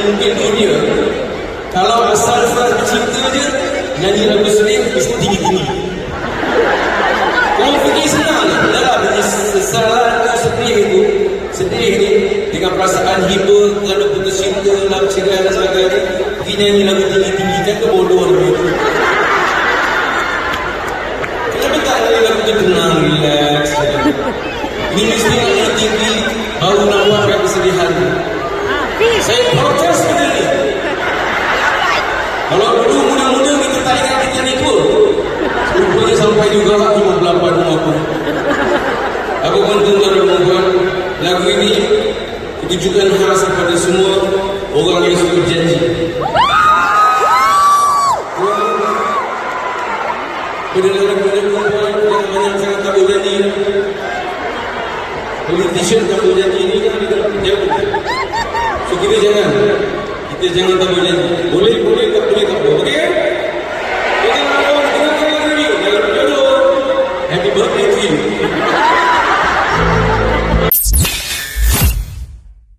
mungkin dunia. Kalau asal frasa cinta je, nyanyi lagu sedih mesti tinggi-tinggi. Kau fikir senang dalam sesalah tu sedih ni dengan perasaan hiba kerana putus cinta, dalam cerai dan sebagainya, pergi nyanyi lagu tinggi-tinggi, kan kebodohan begitu. Kenapa tak nyanyi lagu tu tenang, relax? Ini mesti nyanyi tinggi, baru nampakkan kesedihan. Saya protes benda ni. Kalau dulu muda-muda kita tak ingat kita ni tua, rupanya sampai juga 58 umur pun. Apa pun tuan-tuan dan puan-puan, lagu ini ditujukan khas kepada semua orang yang suka janji. Pendengar-pendengar perempuan yang banyak sangat tak berjanji. Politician tak berjanji ni kan dia jauh. So kita jangan tak berjanji.